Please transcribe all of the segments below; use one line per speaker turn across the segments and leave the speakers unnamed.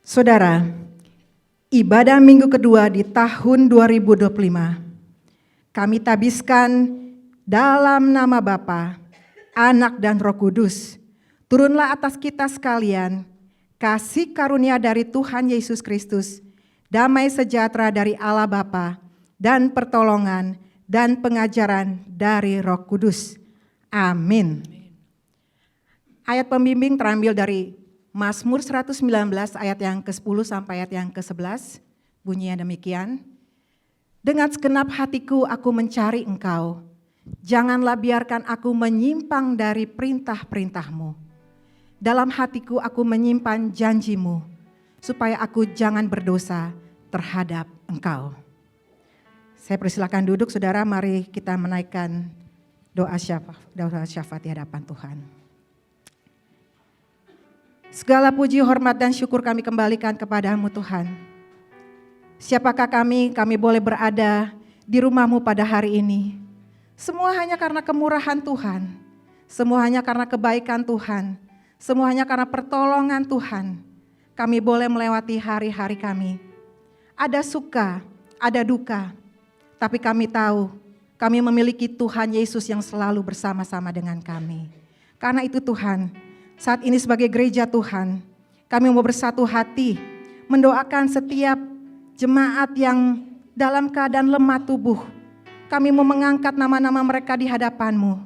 Saudara, ibadah minggu kedua di tahun 2025, kami tabiskan dalam nama Bapa, Anak dan Roh Kudus. Turunlah atas kita sekalian, kasih karunia dari Tuhan Yesus Kristus, damai sejahtera dari Allah Bapa, dan pertolongan dan pengajaran dari Roh Kudus. Amin. Ayat pembimbing terambil dari Mazmur 119 ayat yang ke-10 sampai ayat yang ke-11, bunyinya demikian. Dengan segenap hatiku aku mencari Engkau, janganlah biarkan aku menyimpang dari perintah-perintah-Mu. Dalam hatiku aku menyimpan janji-Mu, supaya aku jangan berdosa terhadap Engkau. Saya persilakan duduk, saudara, mari kita menaikkan doa syafaat di hadapan Tuhan. Segala puji, hormat, dan syukur kami kembalikan kepadamu Tuhan. Siapakah kami boleh berada di rumah-Mu pada hari ini. Semua hanya karena kemurahan Tuhan. Semua hanya karena kebaikan Tuhan. Semua hanya karena pertolongan Tuhan. Kami boleh melewati hari-hari kami. Ada suka, ada duka. Tapi kami tahu, kami memiliki Tuhan Yesus yang selalu bersama-sama dengan kami. Karena itu Tuhan, saat ini sebagai gereja Tuhan, kami mau bersatu hati mendoakan setiap jemaat yang dalam keadaan lemah tubuh. Kami mau mengangkat nama-nama mereka di hadapan-Mu.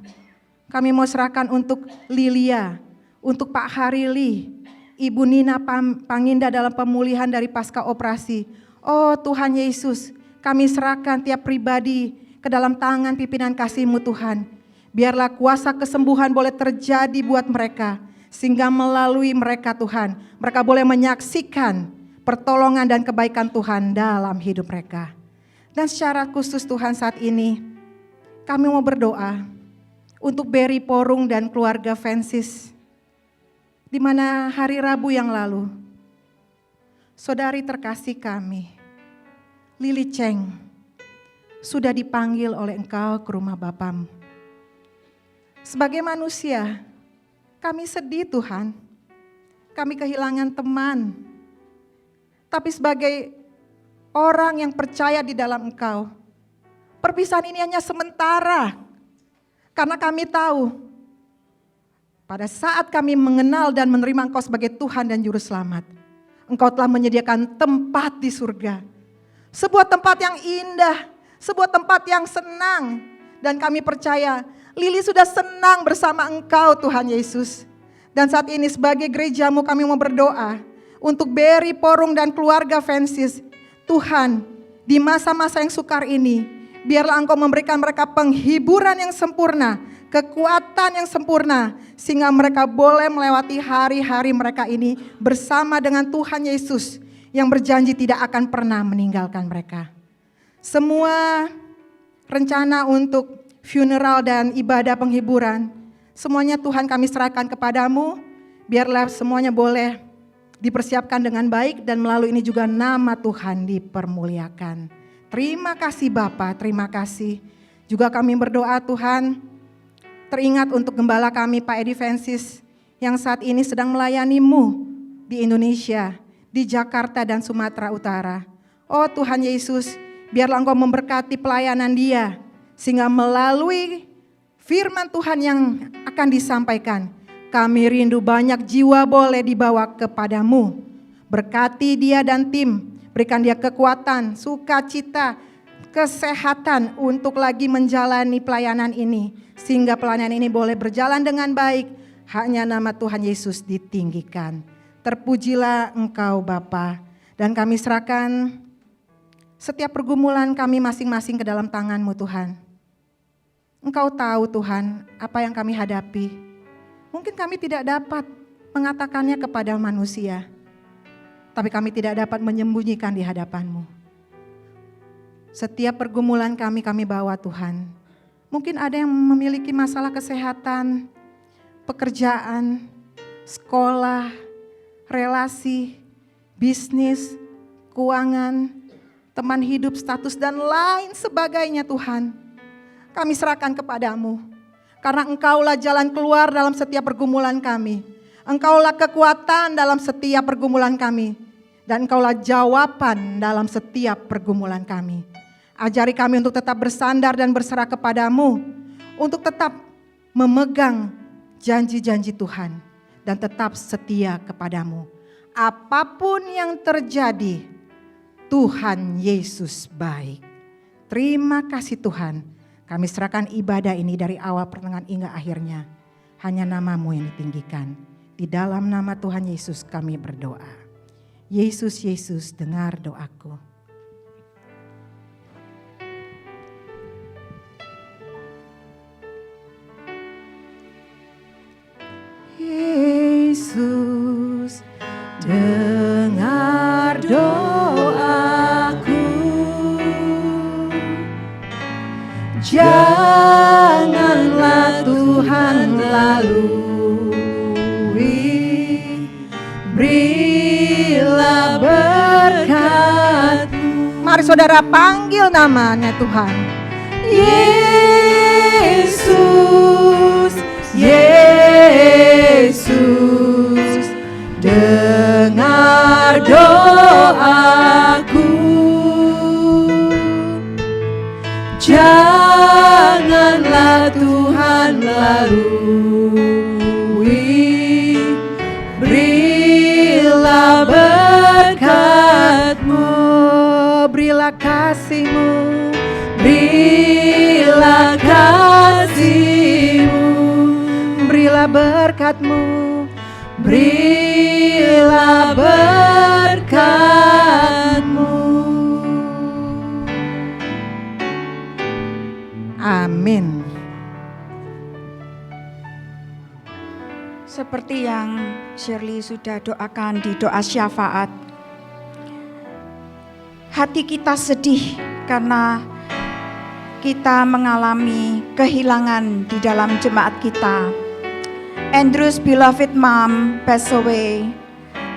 Kami mau serahkan untuk Lilia, untuk Pak Harili, Ibu Nina Panginda dalam pemulihan dari pasca operasi. Oh Tuhan Yesus, kami serahkan tiap pribadi ke dalam tangan pimpinan kasih-Mu Tuhan. Biarlah kuasa kesembuhan boleh terjadi buat mereka. Sehingga melalui mereka Tuhan, mereka boleh menyaksikan pertolongan dan kebaikan Tuhan dalam hidup mereka. Dan secara khusus Tuhan saat ini, kami mau berdoa untuk Berry Porung dan keluarga Francis. Di mana hari Rabu yang lalu, saudari terkasih kami, Lili Cheng, sudah dipanggil oleh Engkau ke rumah Bapamu. Sebagai manusia, kami sedih Tuhan, kami kehilangan teman. Tapi sebagai orang yang percaya di dalam Engkau, perpisahan ini hanya sementara. Karena kami tahu, pada saat kami mengenal dan menerima Engkau sebagai Tuhan dan Juru Selamat, Engkau telah menyediakan tempat di surga. Sebuah tempat yang indah, sebuah tempat yang senang. Dan kami percaya, Lili sudah senang bersama Engkau Tuhan Yesus. Dan saat ini sebagai gereja-Mu kami mau berdoa untuk Berry Porung dan keluarga Francis. Tuhan, di masa-masa yang sukar ini, biarlah Engkau memberikan mereka penghiburan yang sempurna, kekuatan yang sempurna, sehingga mereka boleh melewati hari-hari mereka ini bersama dengan Tuhan Yesus yang berjanji tidak akan pernah meninggalkan mereka. Semua rencana untuk funeral dan ibadah penghiburan, semuanya Tuhan kami serahkan kepadamu, biarlah semuanya boleh dipersiapkan dengan baik dan melalui ini juga nama Tuhan dipermuliakan. Terima kasih Bapa, terima kasih. Juga kami berdoa Tuhan, teringat untuk gembala kami Pak Edi Francis yang saat ini sedang melayani-Mu di Indonesia, di Jakarta dan Sumatera Utara. Oh Tuhan Yesus, biarlah Engkau memberkati pelayanan dia, sehingga melalui firman Tuhan yang akan disampaikan, kami rindu banyak jiwa boleh dibawa kepadamu. Berkati dia dan tim, berikan dia kekuatan, sukacita, kesehatan untuk lagi menjalani pelayanan ini. Sehingga pelayanan ini boleh berjalan dengan baik, hanya nama Tuhan Yesus ditinggikan. Terpujilah Engkau Bapa, dan kami serahkan setiap pergumulan kami masing-masing ke dalam tangan-Mu Tuhan. Engkau tahu Tuhan apa yang kami hadapi. Mungkin kami tidak dapat mengatakannya kepada manusia, tapi kami tidak dapat menyembunyikan di hadapan-Mu. Setiap pergumulan kami bawa Tuhan. Mungkin ada yang memiliki masalah kesehatan, pekerjaan, sekolah, relasi, bisnis, keuangan, teman hidup, status, dan lain sebagainya Tuhan. Kami serahkan kepadamu, karena Engkaulah jalan keluar dalam setiap pergumulan kami. Engkaulah kekuatan dalam setiap pergumulan kami. Dan Engkaulah jawaban dalam setiap pergumulan kami. Ajari kami untuk tetap bersandar dan berserah kepadamu, untuk tetap memegang janji-janji Tuhan dan tetap setia kepadamu. Apapun yang terjadi, Tuhan Yesus baik. Terima kasih Tuhan. Kami serahkan ibadah ini dari awal pertengahan hingga akhirnya. Hanya nama-Mu yang ditinggikan. Di dalam nama Tuhan Yesus kami berdoa. Yesus, Yesus, dengar doaku. Yesus, dengar doaku. Janganlah Tuhan lalui, berilah berkat-Mu. Mari saudara panggil namanya Tuhan. Yesus, Yesus, dengar doaku. Janganlah Tuhan lalui, berilah berkat-Mu, berilah kasih-Mu, berilah kasih-Mu, berilah berkat-Mu, berilah berkat-Mu. Amin.
Seperti yang Shirley sudah doakan di doa syafaat, hati kita sedih karena kita mengalami kehilangan di dalam jemaat kita. Andrew's beloved mom passed away,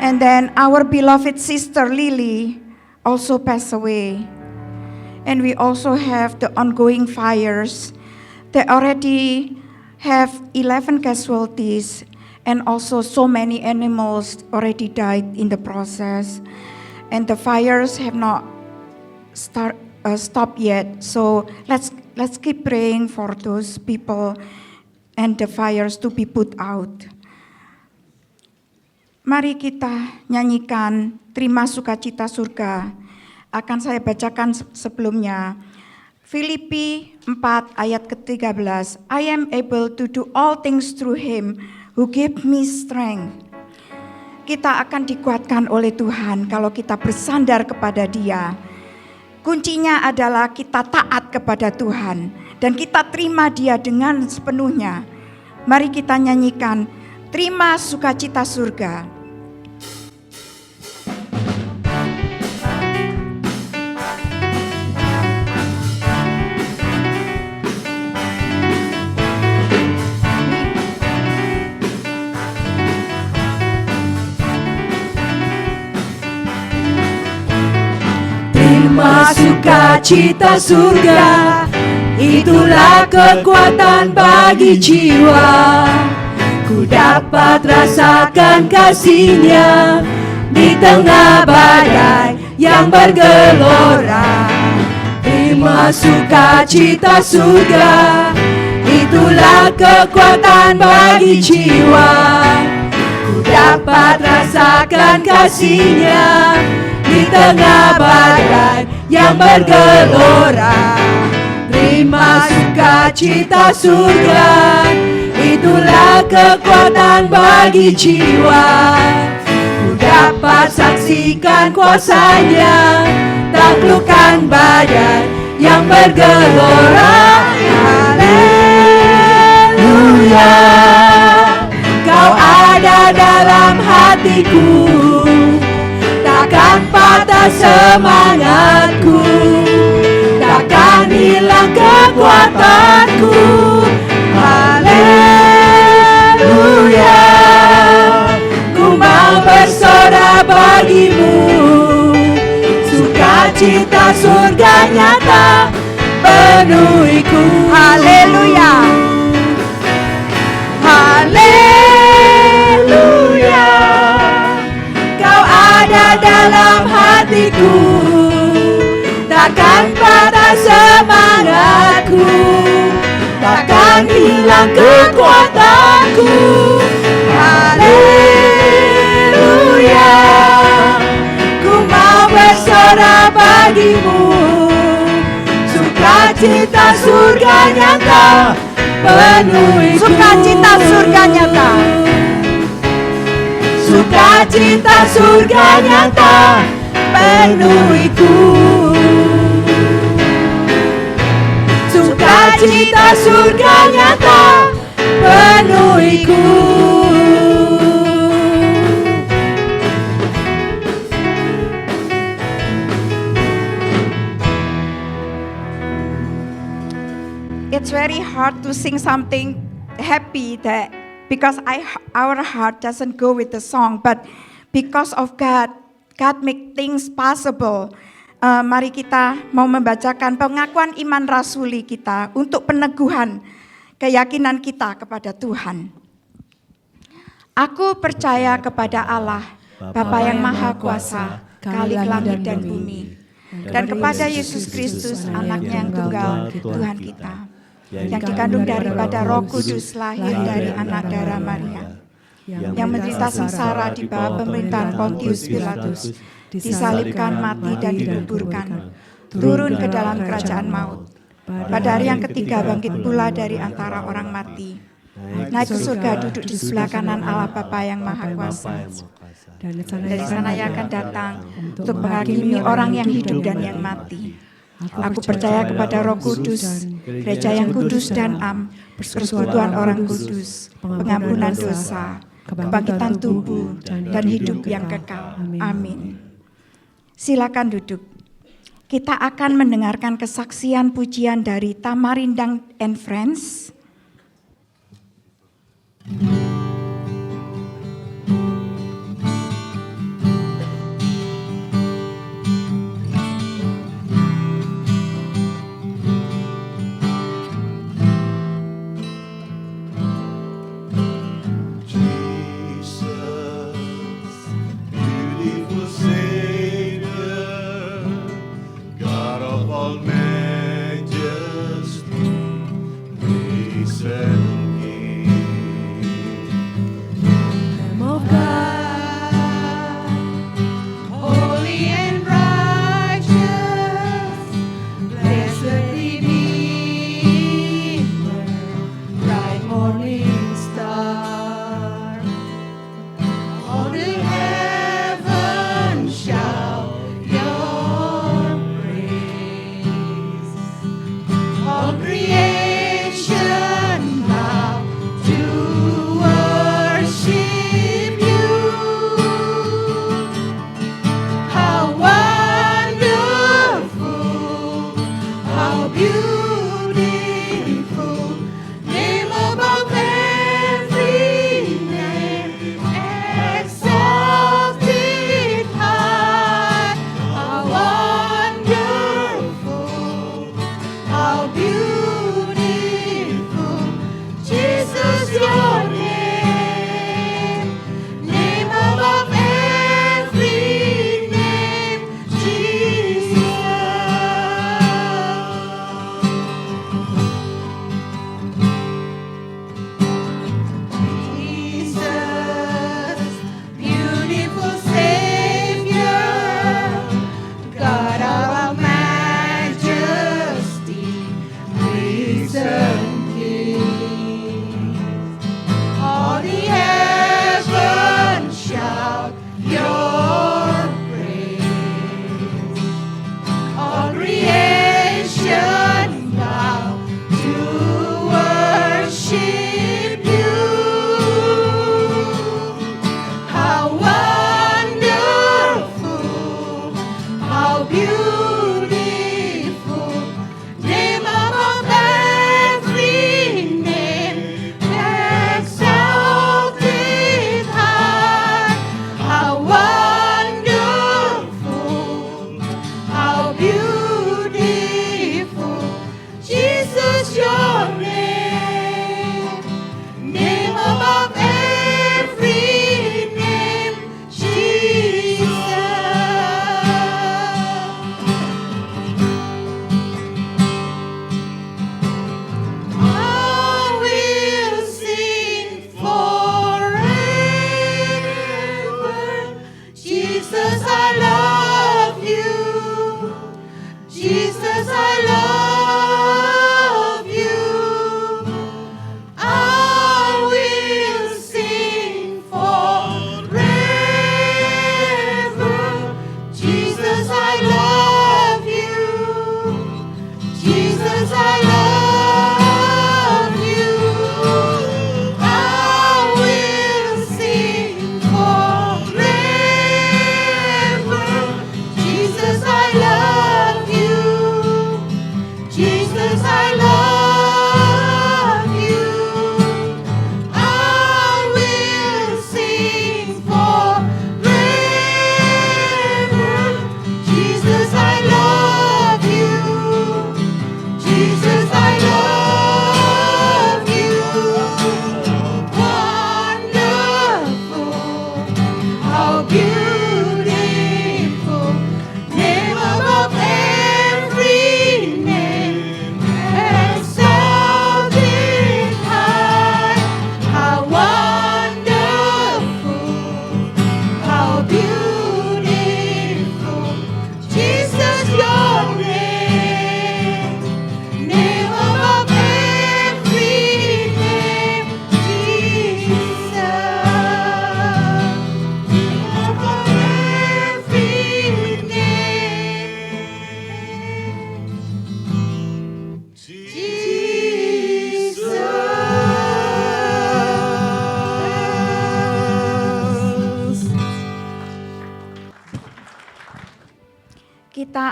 and then our beloved sister Lily also passed away. And we also have the ongoing fires. They already have 11 casualties, and also so many animals already died in the process. And the fires have not stopped yet. So let's keep praying for those people and the fires to be put out. Mari kita nyanyikan Terima Sukacita Surga. Akan saya bacakan sebelumnya. Filipi 4 ayat ke-13. I am able to do all things through Him who give me strength. Kita akan dikuatkan oleh Tuhan kalau kita bersandar kepada Dia. Kuncinya adalah kita taat kepada Tuhan dan kita terima Dia dengan sepenuhnya. Mari kita nyanyikan Terima Sukacita Surga.
Terima sukacita surga, itulah kekuatan bagi jiwa. Ku dapat rasakan kasih-Nya di tengah badai yang bergelora. Terima sukacita surga, itulah kekuatan bagi jiwa. Ku dapat rasakan kasih-Nya di tengah badai yang bergelora. Terima sukacita surga, itulah kekuatan bagi jiwa. Ku dapat saksikan kuasa-Nya, taklukkan badai yang bergelora. Haleluya, Kau ada dalam hatiku, takkan patah semangatku, takkan hilang kekuatanku. Haleluya, ku mau bersorak bagimu, sukacita surga nyata penuhiku.
Haleluya.
Haleluya, Kau ada dalam dalam hatiku, takkan patah semangatku, takkan hilang kekuatanku. Haleluya, ku mau bersorak bagimu, sukacita surga nyata penuhiku.
Sukacita surga nyata.
Sukacita surga nyata penuhiku. Sukacita surga nyata penuhiku.
It's very hard to sing something happy that because our heart doesn't go with the song, but because of God make things possible. Mari kita mau membacakan pengakuan iman rasuli kita untuk peneguhan keyakinan kita kepada Tuhan. Aku percaya kepada Allah, Bapa yang Maha Kuasa, Khalik langit dan bumi, dan kepada Yesus Kristus, anaknya yang tunggal, Tuhan kita, yang dikandung daripada Roh Kudus, lahir dari anak darah Maria, yang menderita sengsara di bawah pemerintahan Pontius Pilatus, disalibkan, mati dan dikuburkan, turun ke dalam kerajaan maut. Pada hari yang ketiga bangkit pula dari antara orang mati, naik ke surga, duduk di sebelah kanan Allah Bapa yang Maha Kuasa. Dari sana ia akan datang untuk menghakimi orang yang hidup dan yang mati. Aku percaya kepada Roh Kudus, gereja yang kudus dan am, persekutuan orang kudus, pengampunan dosa, kebangkitan tubuh, dan hidup yang kekal. Amin. Silakan duduk. Kita akan mendengarkan kesaksian pujian dari Tamarindang and Friends.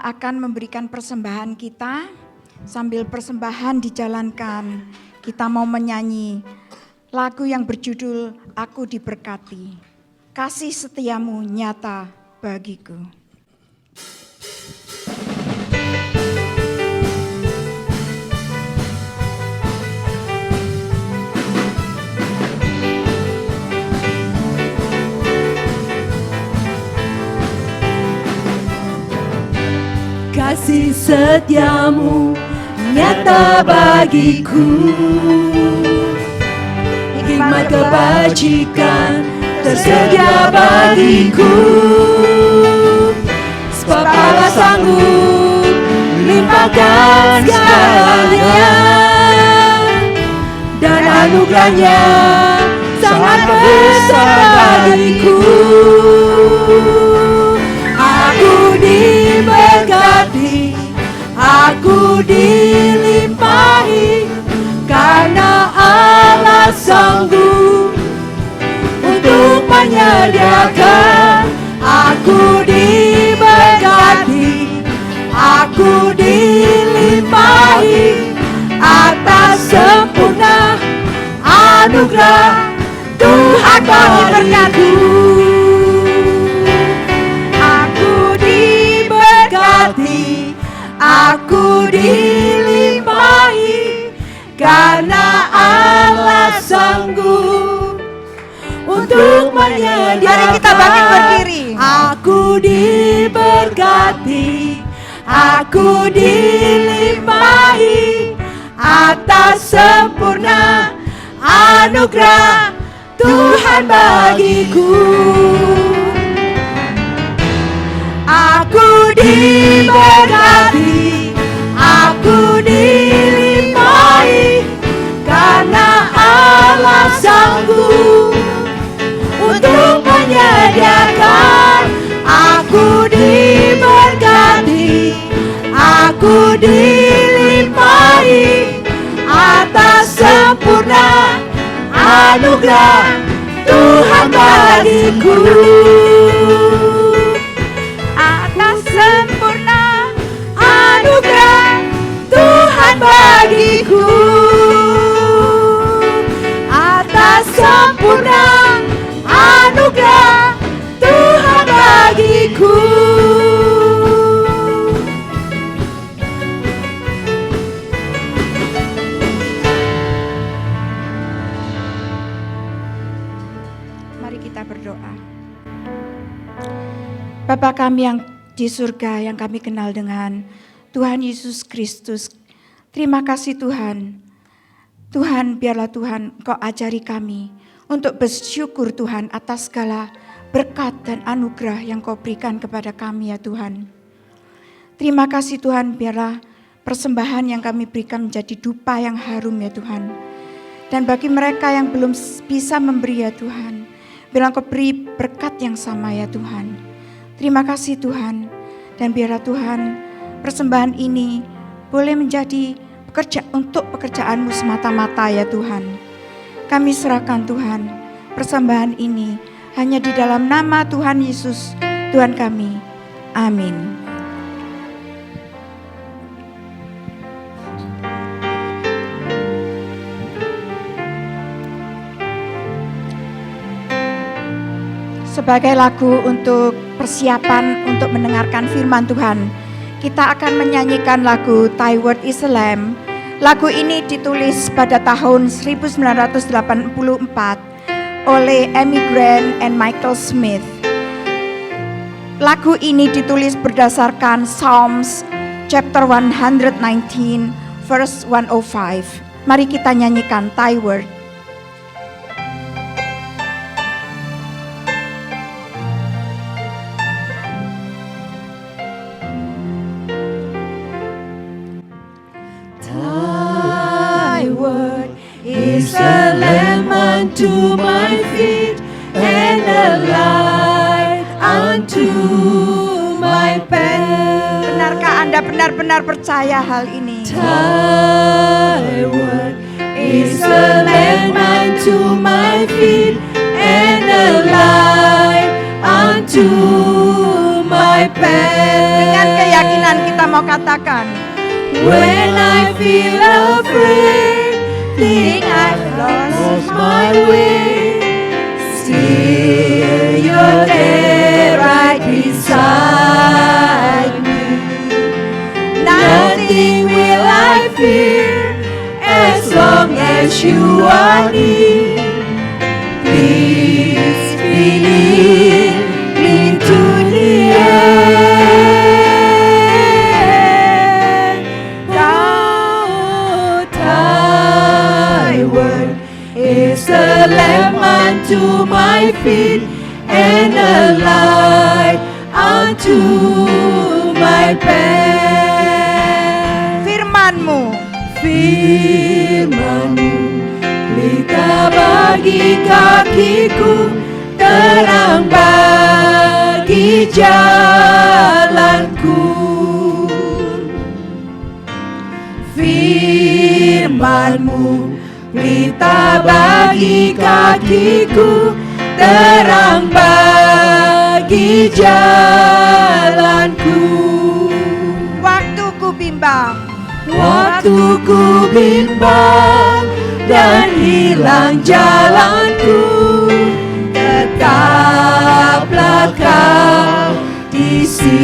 kita akan memberikan persembahan kita. Sambil persembahan dijalankan, kita mau menyanyi lagu yang berjudul Aku Diberkati. Kasih setiamu nyata bagiku.
Kasih setiamu nyata bagiku, hikmat kebajikan tersedia bagiku. Sebab Allah sanggup limpahkan segalanya, dan anugerahnya sangat besar bagiku. Aku diberkati, aku dilimpahi, karena Allah sanggup untuk menyediakan. Aku diberkati, aku dilimpahi, atas sempurna anugerah Tuhan bagiku. Aku diberkati, aku dilimpahi, karena Allah sanggup untuk menyediakan.
Mari kita bangkit berdiri.
Aku diberkati, aku dilimpahi, atas sempurna anugerah Tuhan bagiku. Aku diberkati, aku dilimpahi, karena Allah sanggup untuk menyediakan. Aku diberkati, aku dilimpahi, atas sempurna anugerah Tuhan bagiku.
Atas sempurna
Anugerah Tuhan bagiku, atas sempurna anugerah Tuhan bagiku.
Mari kita berdoa. Bapa kami yang di surga, yang kami kenal dengan Tuhan Yesus Kristus. Terima kasih Tuhan. Tuhan, biarlah Tuhan Engkau ajari kami untuk bersyukur Tuhan atas segala berkat dan anugerah yang Kau berikan kepada kami ya Tuhan. Terima kasih Tuhan, biarlah persembahan yang kami berikan menjadi dupa yang harum ya Tuhan. Dan bagi mereka yang belum bisa memberi ya Tuhan, biarlah Engkau beri berkat yang sama ya Tuhan. Terima kasih Tuhan, dan biarlah Tuhan persembahan ini boleh menjadi untuk pekerjaan-Mu semata-mata ya Tuhan. Kami serahkan Tuhan persembahan ini hanya di dalam nama Tuhan Yesus, Tuhan kami. Amin. Sebagai lagu untuk persiapan untuk mendengarkan firman Tuhan, kita akan menyanyikan lagu Thy Word is a Lamp. Lagu ini ditulis pada tahun 1984 oleh Amy Grant and Michael Smith. Lagu ini ditulis berdasarkan Psalms chapter 119 verse 105. Mari kita nyanyikan Thy Word.
Is a lamp unto my feet and a light unto my path.
Benarkah Anda benar-benar percaya hal ini?
Thy word is a lamp unto my feet and a light unto my
Dengan
path.
keyakinan kita mau katakan,
When I feel afraid, think I've lost my way, still you're there right beside me. Nothing will I fear as long as you are near. Please believe me to the end. Thou, thy word is a lamp unto my feet and a light unto my path.
firman-Mu
Firman-Mu pelita bagi kakiku, terang bagi jalanku. Firman-Mu pelita bagi kakiku, terang bagi jalanku.
waktu ku bimbang,
Waktu ku bimbang dan hilang jalanku, tetaplah Kau di sisiku,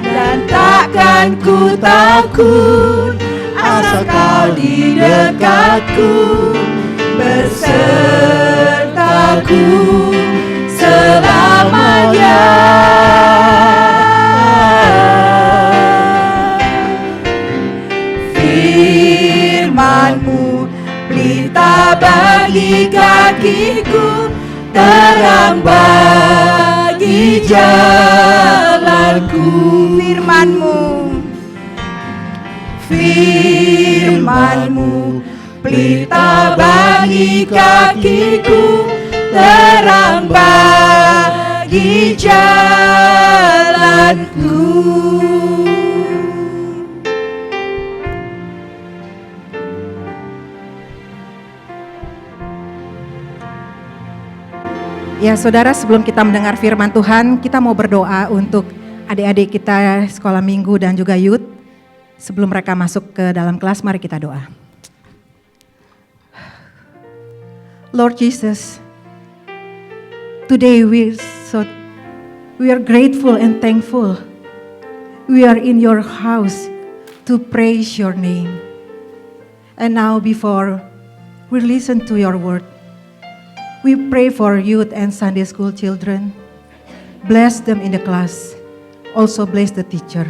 dan takkan ku takut asal Kau di dekatku, bersertaku selamanya. Firman-Mu pelita bagi kakiku, terang bagi jalanku.
firman-Mu
Firman-Mu pelita bagi kakiku, terang bagi jalanku.
Ya saudara, sebelum kita mendengar firman Tuhan, kita mau berdoa untuk adik-adik kita sekolah minggu dan juga youth. Sebelum mereka masuk ke dalam kelas, mari kita doa. Lord Jesus, today we are grateful and thankful. We are in your house to praise your name. And now before we listen to your word, we pray for youth and Sunday school children. Bless them in the class. Also bless the teacher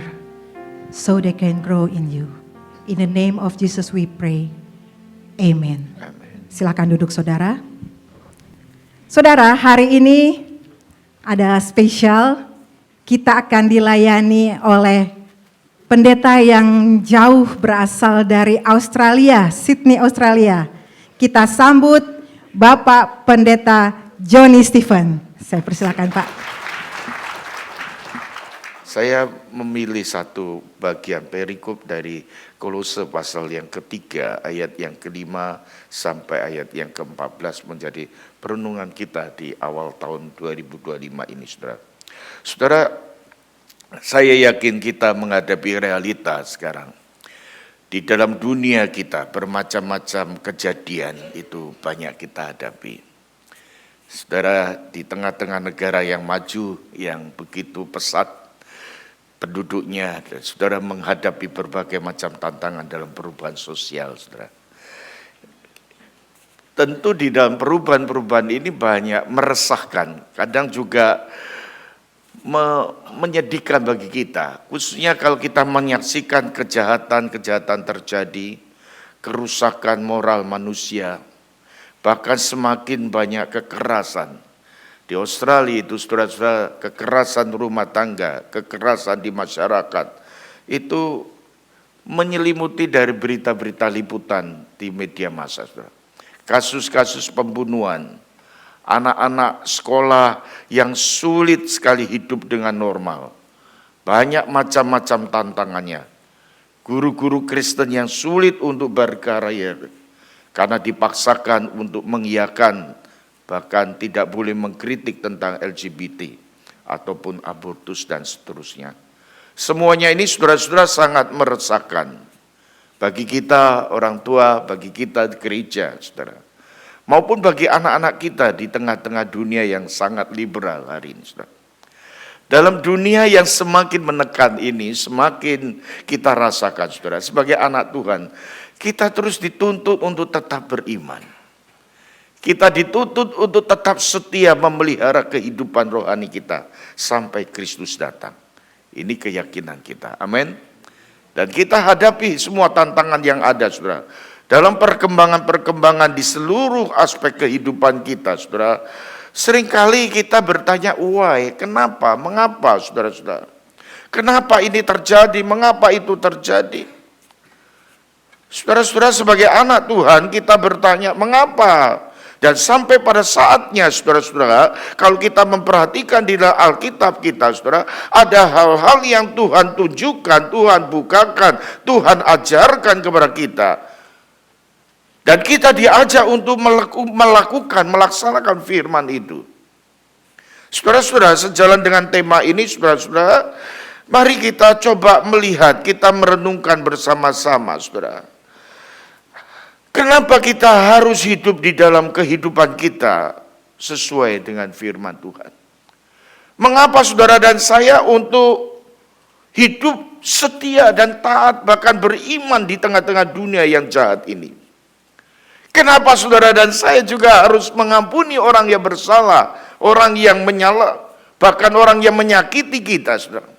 so they can grow in you. In the name of Jesus we pray. Amen. Silakan duduk saudara. Saudara, hari ini ada spesial. Kita akan dilayani oleh pendeta yang jauh berasal dari Australia, Sydney, Australia. Kita sambut Bapak Pendeta Johnny Stephen. Saya persilakan Pak.
Saya memilih satu bagian perikop dari Kolose pasal yang ketiga, ayat yang kelima sampai ayat yang ke-14 menjadi perenungan kita di awal tahun 2025 ini, saudara. Saudara, saya yakin kita menghadapi realitas sekarang. Di dalam dunia kita bermacam-macam kejadian itu banyak kita hadapi. Saudara, di tengah-tengah negara yang maju, yang begitu pesat penduduknya, dan saudara menghadapi berbagai macam tantangan dalam perubahan sosial, saudara. Tentu di dalam perubahan-perubahan ini banyak meresahkan, kadang juga menyedihkan bagi kita, khususnya kalau kita menyaksikan kejahatan-kejahatan terjadi, kerusakan moral manusia, bahkan semakin banyak kekerasan. Di Australia itu saudara-saudara, kekerasan rumah tangga, kekerasan di masyarakat, itu menyelimuti dari berita-berita liputan di media massa, saudara. Kasus-kasus pembunuhan, anak-anak sekolah yang sulit sekali hidup dengan normal. Banyak macam-macam tantangannya. Guru-guru Kristen yang sulit untuk berkarir karena dipaksakan untuk mengiyakan bahkan tidak boleh mengkritik tentang LGBT ataupun abortus dan seterusnya. Semuanya ini saudara-saudara sangat meresahkan bagi kita orang tua, bagi kita gereja, saudara. Maupun bagi anak-anak kita di tengah-tengah dunia yang sangat liberal hari ini, saudara. Dalam dunia yang semakin menekan ini, semakin kita rasakan, saudara. Sebagai anak Tuhan, kita terus dituntut untuk tetap beriman. Kita dituntut untuk tetap setia memelihara kehidupan rohani kita sampai Kristus datang. Ini keyakinan kita. Amin. Dan kita hadapi semua tantangan yang ada, saudara. Dalam perkembangan-perkembangan di seluruh aspek kehidupan kita, saudara. Seringkali kita bertanya, why, kenapa, mengapa, saudara-saudara. Kenapa ini terjadi, mengapa itu terjadi. Saudara-saudara, sebagai anak Tuhan kita bertanya, mengapa. Dan sampai pada saatnya, saudara-saudara, kalau kita memperhatikan di dalam Alkitab kita, saudara, ada hal-hal yang Tuhan tunjukkan, Tuhan bukakan, Tuhan ajarkan kepada kita. Dan kita diajak untuk melaksanakan firman itu. Saudara-saudara, sejalan dengan tema ini, saudara-saudara, mari kita coba melihat, kita merenungkan bersama-sama, saudara. Kenapa kita harus hidup di dalam kehidupan kita sesuai dengan firman Tuhan? Mengapa saudara dan saya untuk hidup setia dan taat bahkan beriman di tengah-tengah dunia yang jahat ini? Kenapa saudara dan saya juga harus mengampuni orang yang bersalah, orang yang menyala, bahkan orang yang menyakiti kita, saudara?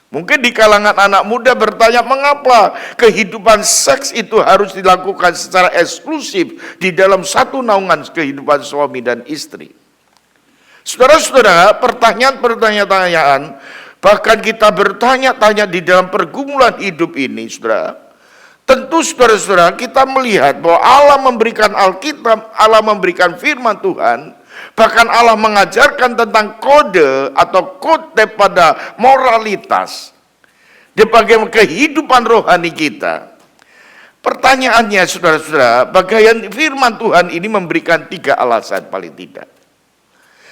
Mungkin di kalangan anak muda bertanya, mengapa kehidupan seks itu harus dilakukan secara eksklusif di dalam satu naungan kehidupan suami dan istri? Saudara-saudara, pertanyaan-pertanyaan, bahkan kita bertanya-tanya di dalam pergumulan hidup ini, saudara. Tentu saudara-saudara, kita melihat bahwa Allah memberikan Alkitab, Allah memberikan firman Tuhan. Bahkan Allah mengajarkan tentang kode atau kode pada moralitas di bagian kehidupan rohani kita. Pertanyaannya saudara-saudara, bagaimana firman Tuhan ini memberikan 3 alasan paling tidak.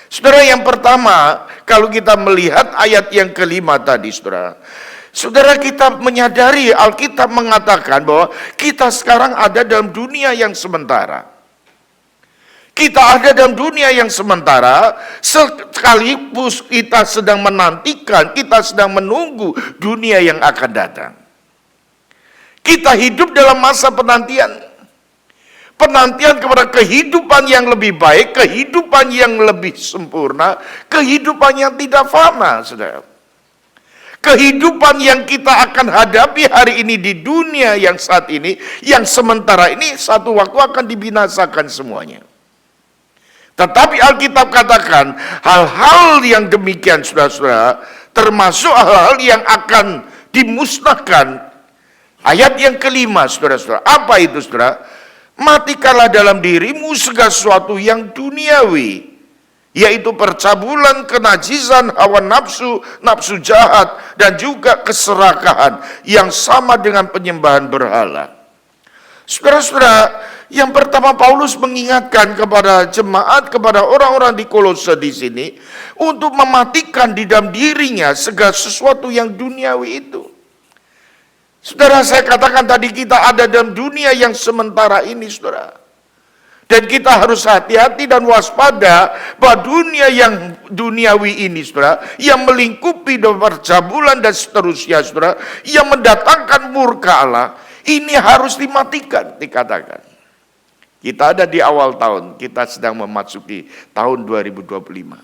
Saudara, yang pertama, kalau kita melihat ayat yang kelima tadi, saudara kita menyadari Alkitab mengatakan bahwa kita sekarang ada dalam dunia yang sementara. Kita ada dalam dunia yang sementara, sekaligus kita sedang menantikan, kita sedang menunggu dunia yang akan datang. Kita hidup dalam masa penantian. Penantian kepada kehidupan yang lebih baik, kehidupan yang lebih sempurna, kehidupan yang tidak fana, saudara. Kehidupan yang kita akan hadapi hari ini di dunia yang saat ini, yang sementara ini, satu waktu akan dibinasakan semuanya. Tetapi Alkitab katakan hal-hal yang demikian, saudara-saudara, termasuk hal-hal yang akan dimusnahkan. Ayat yang kelima, saudara-saudara, apa itu, saudara? Matikanlah dalam dirimu segala sesuatu yang duniawi, yaitu percabulan, kenajisan, hawa nafsu, nafsu jahat, dan juga keserakahan yang sama dengan penyembahan berhala. Saudara-saudara, yang pertama Paulus mengingatkan kepada jemaat, kepada orang-orang di Kolose di sini, untuk mematikan di dalam dirinya segala sesuatu yang duniawi itu. Saudara, saya katakan tadi kita ada dalam dunia yang sementara ini, saudara. Dan kita harus hati-hati dan waspada bahwa dunia yang duniawi ini, saudara, yang melingkupi percabulan dan seterusnya, saudara, yang mendatangkan murka Allah, ini harus dimatikan, dikatakan. Kita ada di awal tahun, kita sedang memasuki tahun 2025.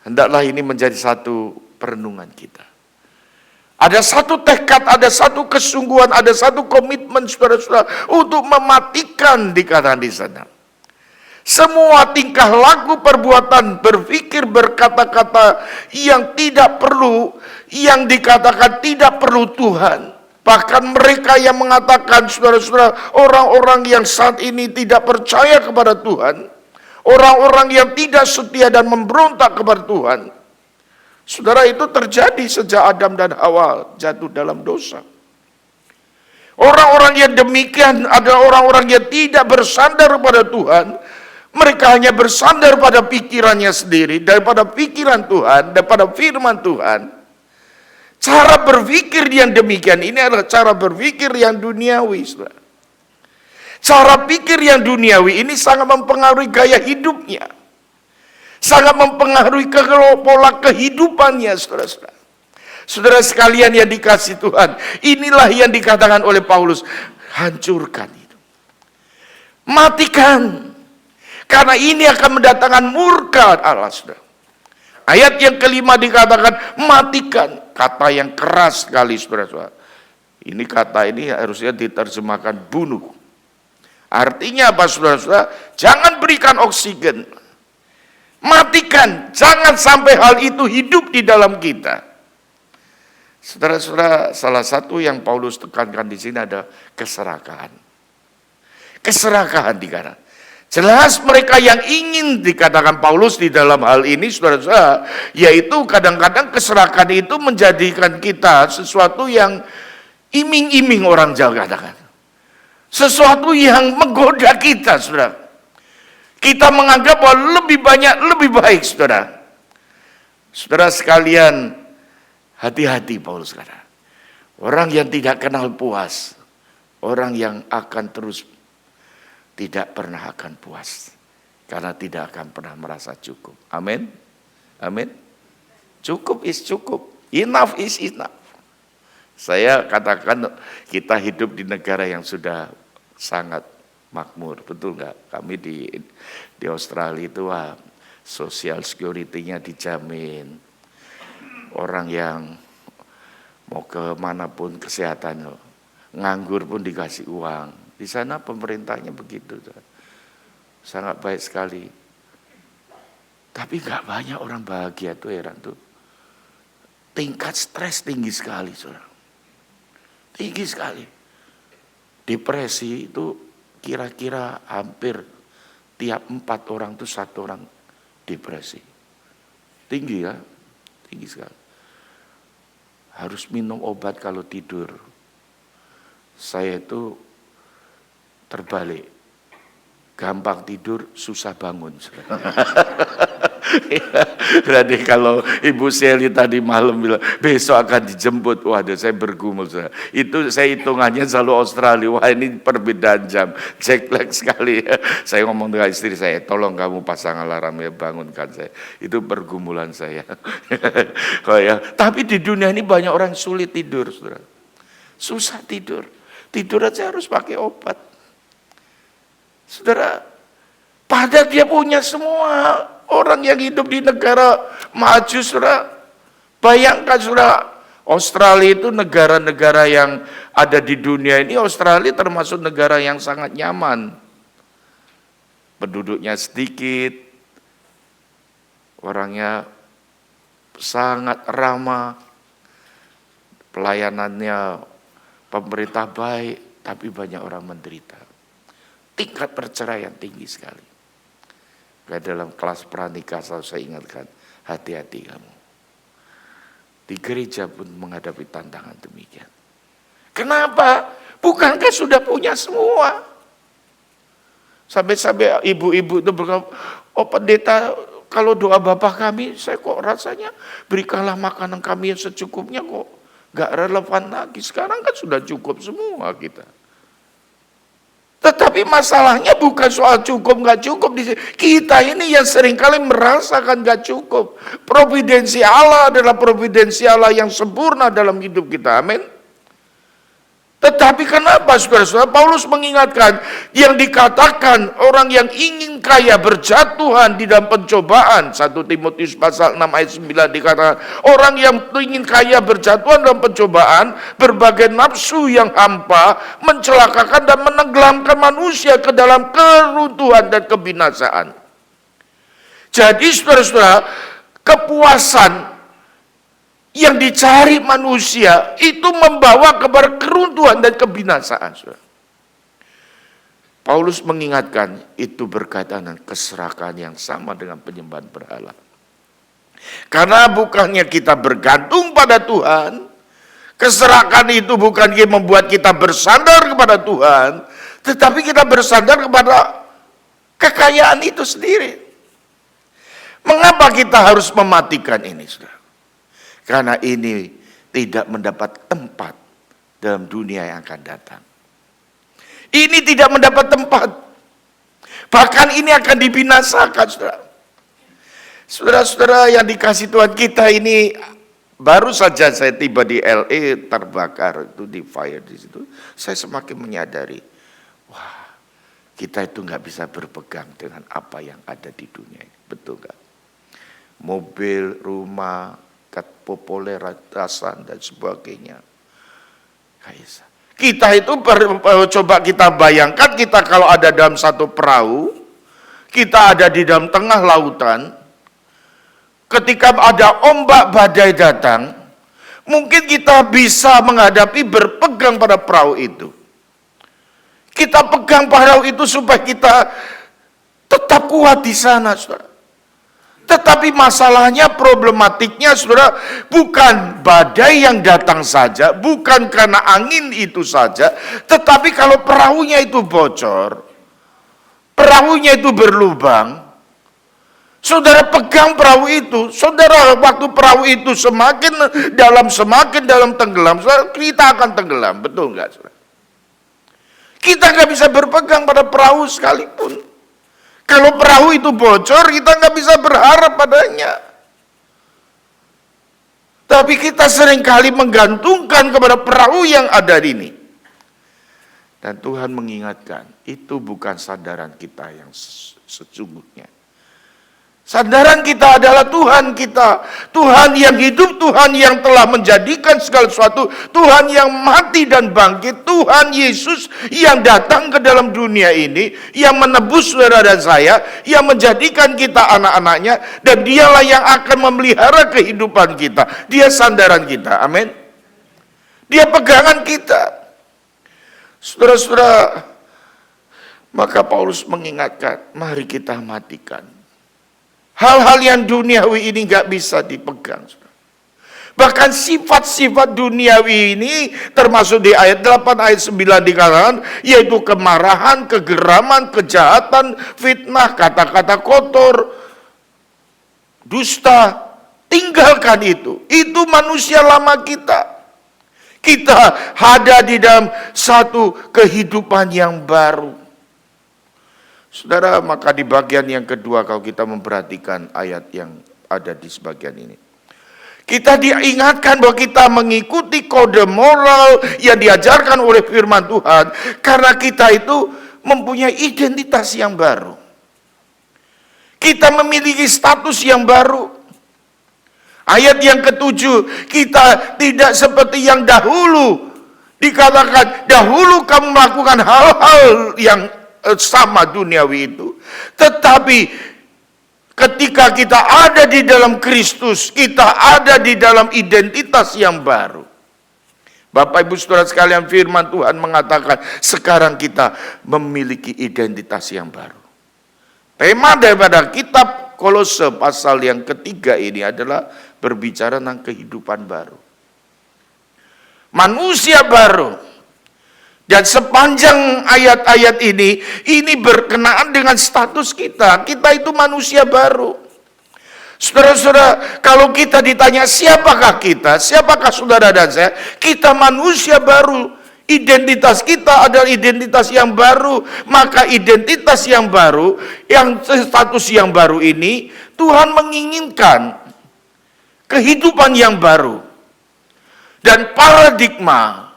Hendaklah ini menjadi satu perenungan kita. Ada satu tekad, ada satu kesungguhan, ada satu komitmen saudara-saudara untuk mematikan, dikatakan di sana. Semua tingkah laku, perbuatan, berpikir, berkata-kata yang tidak perlu, yang dikatakan tidak perlu Tuhan. Bahkan mereka yang mengatakan, saudara-saudara, orang-orang yang saat ini tidak percaya kepada Tuhan, orang-orang yang tidak setia dan memberontak kepada Tuhan. Saudara, itu terjadi sejak Adam dan Hawa jatuh dalam dosa. Orang-orang yang demikian adalah orang-orang yang tidak bersandar kepada Tuhan, Mereka hanya bersandar pada pikirannya sendiri, daripada pikiran Tuhan, daripada firman Tuhan. Cara berpikir yang demikian ini adalah cara berpikir yang duniawi, saudara. Cara pikir yang duniawi ini sangat mempengaruhi gaya hidupnya. Sangat mempengaruhi pola kehidupannya, saudara-saudara. Saudara sekalian yang dikasihi Tuhan, inilah yang dikatakan oleh Paulus, hancurkan itu. Matikan. Karena ini akan mendatangkan murka Allah, saudara. Ayat yang kelima dikatakan matikan. Kata yang keras sekali, saudara-saudara. Ini kata ini harusnya diterjemahkan bunuh. Artinya apa, saudara-saudara? Jangan berikan oksigen. Matikan. Jangan sampai hal itu hidup di dalam kita. Saudara-saudara, salah satu yang Paulus tekankan di sini ada keserakahan. Keserakahan dikatakan. Jelas mereka yang ingin dikatakan Paulus di dalam hal ini, saudara-saudara, yaitu kadang-kadang keserakahan itu menjadikan kita sesuatu yang iming-iming, orang Jawa katakan. Sesuatu yang menggoda kita, saudara. Kita menganggap bahwa lebih banyak, lebih baik, saudara. Saudara sekalian, hati-hati Paulus kata. Orang yang tidak kenal puas, orang yang akan terus tidak pernah akan puas. Karena tidak akan pernah merasa cukup. Amin. Amin. Cukup is cukup. Enough is enough. Saya katakan kita hidup di negara yang sudah sangat makmur. Betul nggak? Kami di Australia itu social security-nya dijamin. Orang yang mau kemanapun kesehatan, nganggur pun dikasih uang. Di sana pemerintahnya begitu, sangat baik sekali. Tapi nggak banyak orang bahagia tuh, heran tuh. Tingkat stres tinggi sekali, saudara. Tinggi sekali. Depresi itu kira-kira hampir tiap 4 orang tuh 1 orang depresi. Tinggi ya, tinggi sekali. Harus minum obat kalau tidur. Saya itu terbalik, gampang tidur, susah bangun. Berarti kalau Ibu Sally tadi malam bilang besok akan dijemput, waduh saya bergumul. Itu saya hitungannya selalu Australia, wah ini perbedaan jam, jet lag sekali. Saya ngomong dengan istri saya, tolong kamu pasang alarm ya, bangunkan saya. Itu pergumulan saya. Oh ya, tapi di dunia ini banyak orang sulit tidur, saudara. Susah tidur, tidur aja harus pakai obat. Saudara, padahal dia punya semua. Orang yang hidup di negara maju, saudara. Bayangkan, saudara, Australia itu negara-negara yang ada di dunia ini. Australia termasuk negara yang sangat nyaman. Penduduknya sedikit. Orangnya sangat ramah. Pelayanannya pemerintah baik, tapi banyak orang menderita. Tingkat perceraian tinggi sekali. Kayak dalam kelas pranikah selalu saya ingatkan, hati-hati kamu. Di gereja pun menghadapi tantangan demikian. Kenapa? Bukankah sudah punya semua? Sampai-sampai ibu-ibu itu berkata, oh pendeta, kalau doa Bapak kami, saya kok rasanya berikanlah makanan kami yang secukupnya kok. Gak relevan lagi, sekarang kan sudah cukup semua kita. Tetapi masalahnya bukan soal cukup nggak cukup. Kita ini yang seringkali merasakan nggak cukup. Providensi Allah adalah providensi Allah yang sempurna dalam hidup kita. Amin. Tetapi kenapa, saudara-saudara, Paulus mengingatkan yang dikatakan orang yang ingin kaya berjatuhan di dalam pencobaan. 1 Timotius pasal 6 ayat 9 dikatakan orang yang ingin kaya berjatuhan dalam pencobaan, berbagai nafsu yang hampa mencelakakan dan menenggelamkan manusia ke dalam keruntuhan dan kebinasaan. Jadi saudara-saudara, kepuasan yang dicari manusia itu membawa kepada keruntuhan dan kebinasaan. Paulus mengingatkan itu berkaitan dengan keserakahan yang sama dengan penyembahan berhala. Karena bukannya kita bergantung pada Tuhan, keserakahan itu bukan membuat kita bersandar kepada Tuhan, tetapi kita bersandar kepada Kekayaan itu sendiri. Mengapa kita harus mematikan ini, saudara? Karena ini tidak mendapat tempat dalam dunia yang akan datang. Ini tidak mendapat tempat. Bahkan ini akan dibinasakan, saudara. Saudara-saudara yang dikasih Tuhan, kita ini baru saja saya tiba di LA, terbakar itu di fire di situ. Saya semakin menyadari, wah, kita itu nggak bisa berpegang dengan apa yang ada di dunia ini, betul nggak? Mobil, rumah, popularitas dan sebagainya. Kita itu coba kita bayangkan, kita kalau ada dalam satu perahu, kita ada di dalam tengah lautan. Ketika ada ombak badai datang, mungkin kita bisa menghadapi berpegang pada perahu itu. Kita pegang perahu itu supaya kita tetap kuat di sana, saudara. Tetapi masalahnya, problematiknya, saudara, bukan badai yang datang saja, bukan karena angin itu saja, tetapi kalau perahunya itu bocor, perahunya itu berlubang, saudara pegang perahu itu, saudara, waktu perahu itu semakin dalam tenggelam, saudara, kita akan tenggelam, betul nggak, saudara? Kita nggak bisa berpegang pada perahu sekalipun. Kalau perahu itu bocor, kita nggak bisa berharap padanya. Tapi kita seringkali menggantungkan kepada perahu yang ada di ini. Dan Tuhan mengingatkan, itu bukan sandaran kita yang sesungguhnya. Sandaran kita adalah Tuhan kita. Tuhan yang hidup, Tuhan yang telah menjadikan segala sesuatu, Tuhan yang mati dan bangkit, Tuhan Yesus yang datang ke dalam dunia ini, yang menebus saudara dan saya, yang menjadikan kita anak-anaknya, dan dialah yang akan memelihara kehidupan kita. Dia sandaran kita, amin. Dia pegangan kita. Saudara-saudara, maka Paulus mengingatkan, mari kita matikan. Hal-hal yang duniawi ini gak bisa dipegang. Bahkan sifat-sifat duniawi ini termasuk di ayat 8, ayat 9 dikatakan, yaitu kemarahan, kegeraman, kejahatan, fitnah, kata-kata kotor, dusta. Tinggalkan itu. Itu manusia lama kita. Kita ada di dalam satu kehidupan yang baru. Saudara, maka di bagian yang kedua kalau kita memperhatikan ayat yang ada di sebagian ini, kita diingatkan bahwa kita mengikuti kode moral yang diajarkan oleh firman Tuhan, karena kita itu mempunyai identitas yang baru. Kita memiliki status yang baru. Ayat yang ketujuh, kita tidak seperti yang dahulu. Dikatakan, dahulu kamu melakukan hal-hal yang sama duniawi itu. Tetapi ketika kita ada di dalam Kristus, kita ada di dalam identitas yang baru. Bapak Ibu Saudara sekalian, firman Tuhan mengatakan sekarang kita memiliki identitas yang baru. Tema daripada kitab Kolose pasal yang ketiga ini adalah berbicara tentang kehidupan baru. Manusia baru. Dan sepanjang ayat-ayat ini berkenaan dengan status kita. Kita itu manusia baru. Saudara-saudara, kalau kita ditanya siapakah kita, siapakah saudara dan saya, kita manusia baru. Identitas kita adalah identitas yang baru. Maka identitas yang baru, yang status yang baru ini, Tuhan menginginkan kehidupan yang baru. Dan paradigma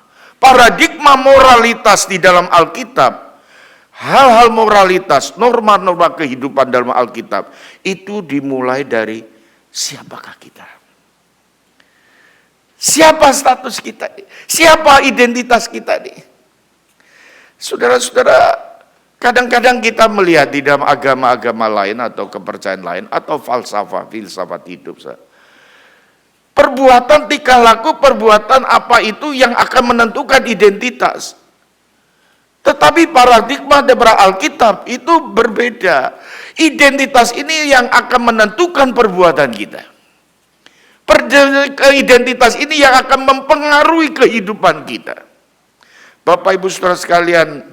moralitas di dalam Alkitab, hal-hal moralitas, norma-norma kehidupan dalam Alkitab, itu dimulai dari siapakah kita. Siapa status kita? Siapa identitas kita nih? Saudara-saudara, kadang-kadang kita melihat di dalam agama-agama lain atau kepercayaan lain atau filsafat hidup. Perbuatan, tingkah laku, perbuatan apa itu yang akan menentukan identitas. Tetapi paradigma daripada Alkitab itu berbeda. Identitas ini yang akan menentukan perbuatan kita. Identitas ini yang akan mempengaruhi kehidupan kita. Bapak Ibu Saudara sekalian,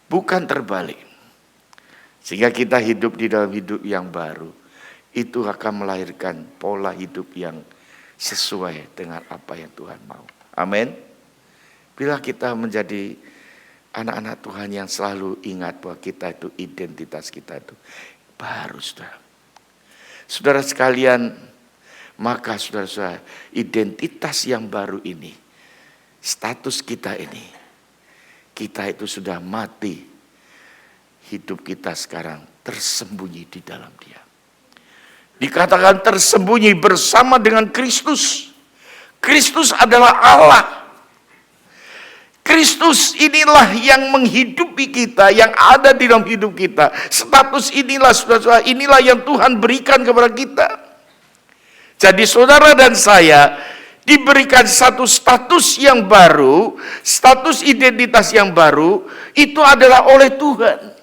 bukan terbalik. Sehingga kita hidup di dalam hidup yang baru. Itu akan melahirkan pola hidup yang sesuai dengan apa yang Tuhan mau. Amin. Bila kita menjadi anak-anak Tuhan yang selalu ingat bahwa kita itu, identitas kita itu baru, saudara. Saudara sekalian, maka saudara-saudara, identitas yang baru ini, status kita ini, kita itu sudah mati. Hidup kita sekarang tersembunyi di dalam Dia. Dikatakan tersembunyi bersama dengan Kristus. Kristus adalah Allah. Kristus inilah yang menghidupi kita, yang ada di dalam hidup kita. Status inilah, saudara-saudara, inilah yang Tuhan berikan kepada kita. Jadi saudara dan saya diberikan satu status yang baru, status identitas yang baru, itu adalah oleh Tuhan.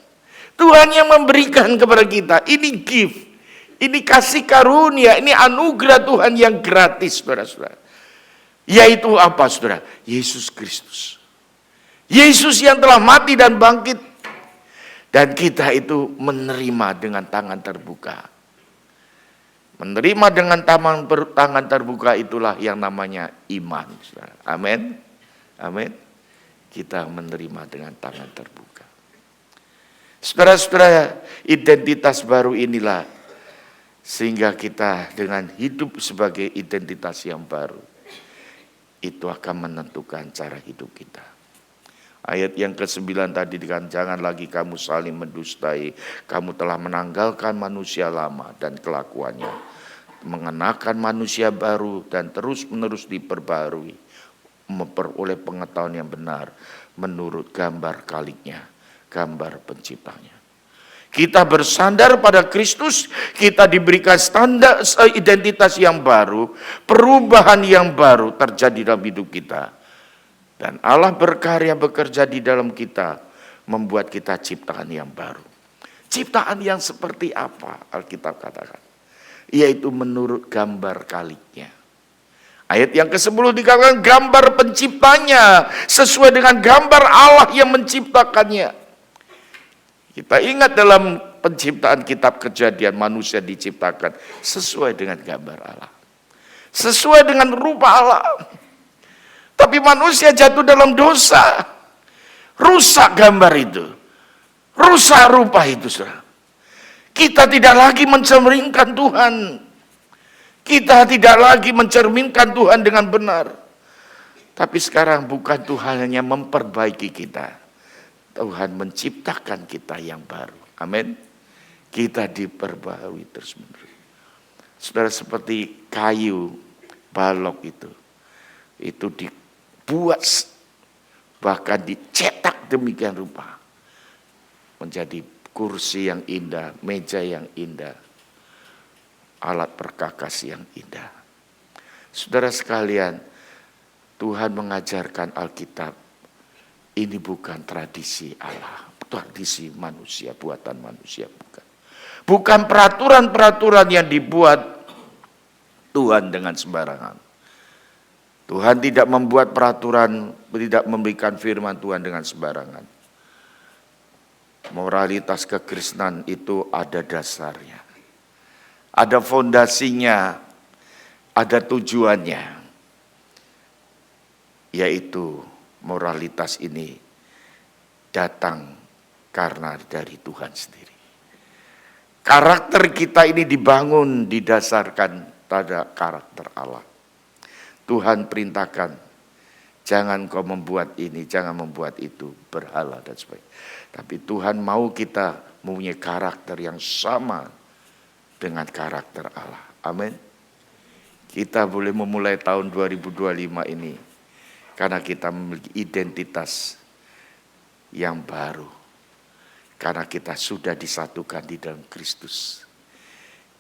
Tuhan yang memberikan kepada kita. Ini gift. Ini kasih karunia, ini anugerah Tuhan yang gratis, saudara-saudara. Yaitu apa, saudara? Yesus Kristus. Yesus yang telah mati dan bangkit. Dan kita itu menerima dengan tangan terbuka. Menerima dengan tangan terbuka itulah yang namanya iman, saudara. Amin. Amin. Kita menerima dengan tangan terbuka. Saudara-saudara, identitas baru inilah sehingga kita dengan hidup sebagai identitas yang baru, itu akan menentukan cara hidup kita. Ayat yang ke-9 tadi dikatakan, jangan lagi kamu saling mendustai, kamu telah menanggalkan manusia lama dan kelakuannya, mengenakan manusia baru dan terus-menerus diperbarui, memperoleh pengetahuan yang benar menurut gambar kaliknya, gambar penciptanya. Kita bersandar pada Kristus, kita diberikan standar identitas yang baru, perubahan yang baru terjadi dalam hidup kita. Dan Allah berkarya bekerja di dalam kita, membuat kita ciptaan yang baru. Ciptaan yang seperti apa Alkitab katakan? Yaitu menurut gambar kaliknya. Ayat yang ke-10 dikatakan gambar penciptanya, sesuai dengan gambar Allah yang menciptakannya. Kita ingat dalam penciptaan kitab Kejadian, manusia diciptakan sesuai dengan gambar Allah. Sesuai dengan rupa Allah. Tapi manusia jatuh dalam dosa. Rusak gambar itu. Rusak rupa itu, saudara. Kita tidak lagi mencerminkan Tuhan. Kita tidak lagi mencerminkan Tuhan dengan benar. Tapi sekarang bukan Tuhan hanya memperbaiki kita. Tuhan menciptakan kita yang baru. Amin. Kita diperbarui terus-menerus. Saudara, seperti kayu balok itu dibuat bahkan dicetak demikian rupa menjadi kursi yang indah, meja yang indah, alat perkakas yang indah. Saudara sekalian, Tuhan mengajarkan Alkitab, ini bukan tradisi Allah, tradisi manusia, buatan manusia, bukan. Bukan peraturan-peraturan yang dibuat Tuhan dengan sembarangan. Tuhan tidak membuat peraturan, tidak memberikan firman Tuhan dengan sembarangan. Moralitas kekristenan itu ada dasarnya. Ada fondasinya, ada tujuannya. Yaitu moralitas ini datang karena dari Tuhan sendiri. Karakter kita ini dibangun, didasarkan pada karakter Allah. Tuhan perintahkan, jangan kau membuat ini, jangan membuat itu, berhala dan sebagainya. Tapi Tuhan mau kita mempunyai karakter yang sama dengan karakter Allah. Amin. Kita boleh memulai tahun 2025 ini karena kita memiliki identitas yang baru. Karena kita sudah disatukan di dalam Kristus.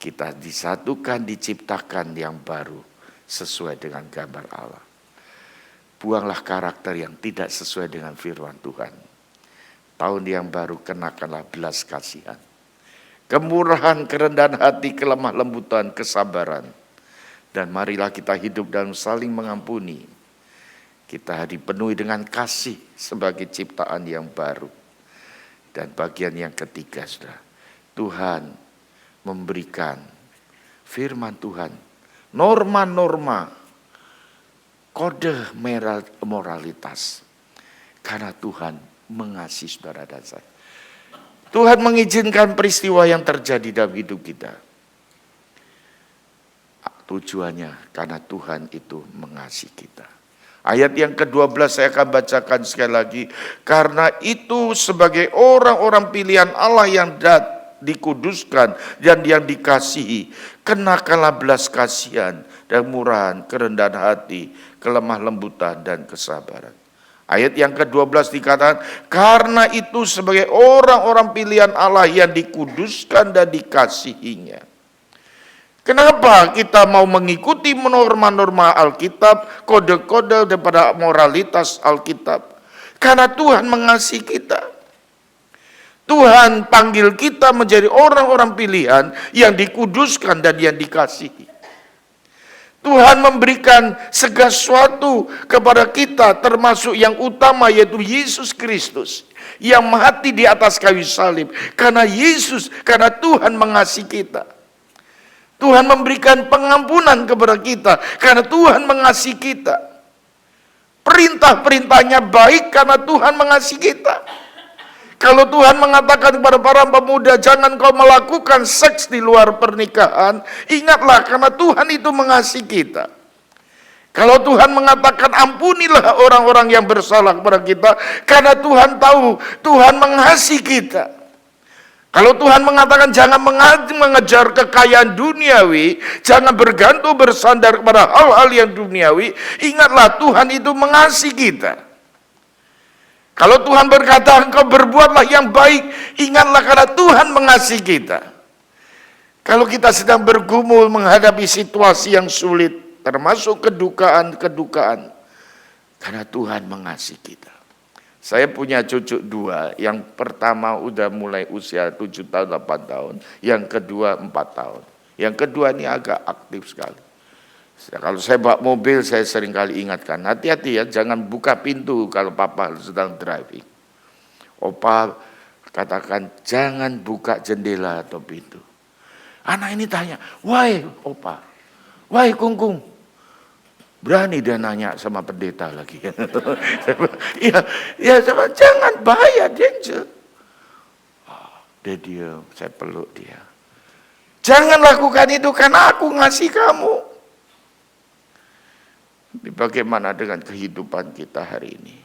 Kita disatukan, diciptakan yang baru sesuai dengan gambar Allah. Buanglah karakter yang tidak sesuai dengan firman Tuhan. Tahun yang baru kenakanlah belas kasihan, kemurahan, kerendahan hati, kelemah lembutan, kesabaran. Dan marilah kita hidup dalam saling mengampuni. Kita dipenuhi dengan kasih sebagai ciptaan yang baru. Dan bagian yang ketiga, saudara, Tuhan memberikan firman Tuhan, norma-norma, kode moralitas. Karena Tuhan mengasihi saudara dan saya. Tuhan mengizinkan peristiwa yang terjadi dalam hidup kita. Tujuannya karena Tuhan itu mengasihi kita. Ayat yang ke-12 saya akan bacakan sekali lagi. Karena itu sebagai orang-orang pilihan Allah yang dikuduskan dan yang dikasihi, kenakanlah belas kasihan dan murahan, kerendahan hati, kelemah lembutan dan kesabaran. Ayat yang ke-12 dikatakan, karena itu sebagai orang-orang pilihan Allah yang dikuduskan dan dikasihinya. Kenapa kita mau mengikuti norma-norma Alkitab, kode-kode daripada moralitas Alkitab? Karena Tuhan mengasihi kita. Tuhan panggil kita menjadi orang-orang pilihan yang dikuduskan dan yang dikasihi. Tuhan memberikan segala sesuatu kepada kita, termasuk yang utama yaitu Yesus Kristus yang mati di atas kayu salib. Karena Tuhan mengasihi kita. Tuhan memberikan pengampunan kepada kita karena Tuhan mengasihi kita. Perintah-perintahnya baik karena Tuhan mengasihi kita. Kalau Tuhan mengatakan kepada para pemuda, jangan kau melakukan seks di luar pernikahan, ingatlah karena Tuhan itu mengasihi kita. Kalau Tuhan mengatakan ampunilah orang-orang yang bersalah kepada kita, karena Tuhan tahu Tuhan mengasihi kita. Kalau Tuhan mengatakan jangan mengejar kekayaan duniawi, jangan bergantung bersandar kepada hal-hal yang duniawi, ingatlah Tuhan itu mengasihi kita. Kalau Tuhan berkata engkau berbuatlah yang baik, ingatlah karena Tuhan mengasihi kita. Kalau kita sedang bergumul menghadapi situasi yang sulit, termasuk kedukaan, karena Tuhan mengasihi kita. Saya punya cucu 2, yang pertama udah mulai usia 7 tahun, 8 tahun, yang kedua 4 tahun. Yang kedua ini agak aktif sekali. Kalau saya bawa mobil, saya sering kali ingatkan, hati-hati ya, jangan buka pintu kalau papa sedang driving. Opa katakan, jangan buka jendela atau pintu. Anak ini tanya, why opa, why kungkung? Berani dia nanya sama pendeta lagi. ya jangan, bahaya, danger. Dia diam, saya peluk dia. Jangan lakukan itu karena aku ngasih kamu. Bagaimana dengan kehidupan kita hari ini?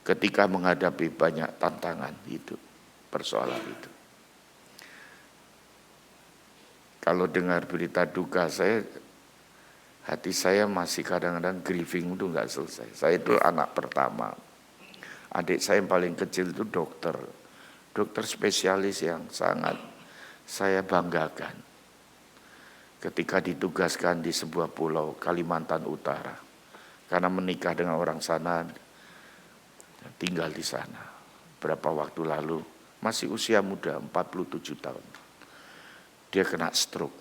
Ketika menghadapi banyak tantangan hidup, persoalan itu. Kalau dengar berita duka, hati saya masih kadang-kadang grieving itu nggak selesai. Saya itu anak pertama. Adik saya yang paling kecil itu dokter spesialis yang sangat saya banggakan. Ketika ditugaskan di sebuah pulau Kalimantan Utara, karena menikah dengan orang sana, tinggal di sana. Berapa waktu lalu, masih usia muda, 47 tahun. Dia kena stroke.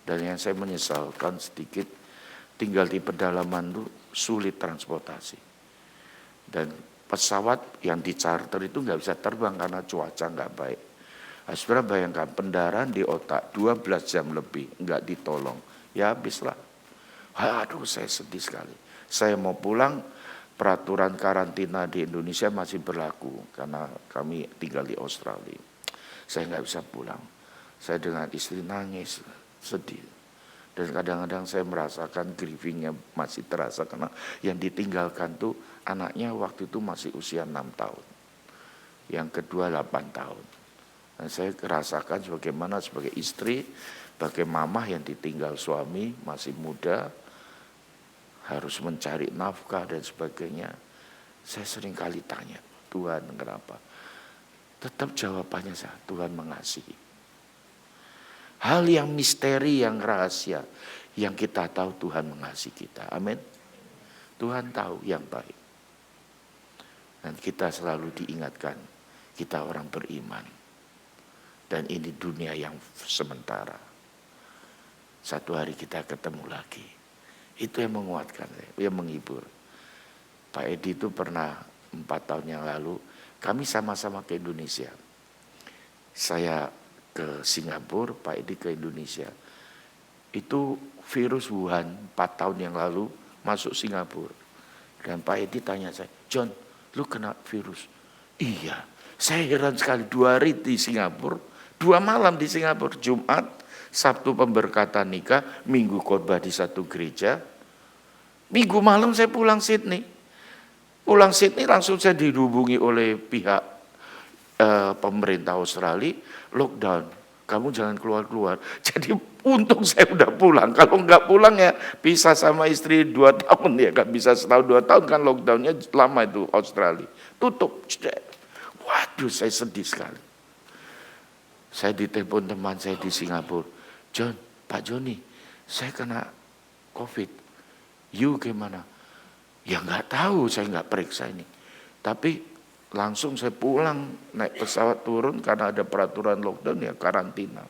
Dan yang saya menyesalkan sedikit, tinggal di pedalaman itu sulit transportasi. Dan pesawat yang dicharter itu nggak bisa terbang karena cuaca nggak baik. Nah, saudara bayangkan pendarahan di otak 12 jam lebih nggak ditolong, ya habislah. Aduh, saya sedih sekali. Saya mau pulang, peraturan karantina di Indonesia masih berlaku karena kami tinggal di Australia. Saya nggak bisa pulang. Saya dengan istri nangis, sedih. Dan kadang-kadang saya merasakan grievingnya masih terasa karena yang ditinggalkan tuh anaknya waktu itu masih usia 6 tahun. Yang kedua 8 tahun. Dan saya rasakan sebagaimana sebagai istri, sebagai mamah yang ditinggal suami masih muda, harus mencari nafkah dan sebagainya. Saya sering kali tanya, Tuhan kenapa? Tetap jawabannya Tuhan mengasihi. Hal yang misteri, yang rahasia, yang kita tahu Tuhan mengasihi kita. Amin. Tuhan tahu yang baik. Dan kita selalu diingatkan, kita orang beriman. Dan ini dunia yang sementara. Satu hari kita ketemu lagi. Itu yang menguatkan, yang menghibur. Pak Edi itu pernah 4 tahun yang lalu, kami sama-sama ke Indonesia. Saya ke Singapura, Pak Edi ke Indonesia. Itu virus Wuhan 4 tahun yang lalu masuk Singapura. Dan Pak Edi tanya saya, John, lu kena virus? Iya, saya heran sekali 2 hari di Singapura, 2 malam di Singapura, Jumat, Sabtu pemberkatan nikah, Minggu khotbah di satu gereja. Minggu malam saya pulang Sydney. Pulang Sydney langsung saya dihubungi oleh pihak pemerintah Australia, lockdown. Kamu jangan keluar-keluar. Jadi untung saya udah pulang. Kalau nggak pulang ya pisah sama istri 2 tahun ya. Nggak bisa setahun 2 tahun kan lockdownnya lama itu Australia. Tutup. Waduh saya sedih sekali. Saya ditelepon teman saya di Singapura. John, Pak Joni, saya kena COVID. You gimana? Ya nggak tahu, saya nggak periksa ini. Tapi langsung saya pulang, naik pesawat turun karena ada peraturan lockdown ya karantina.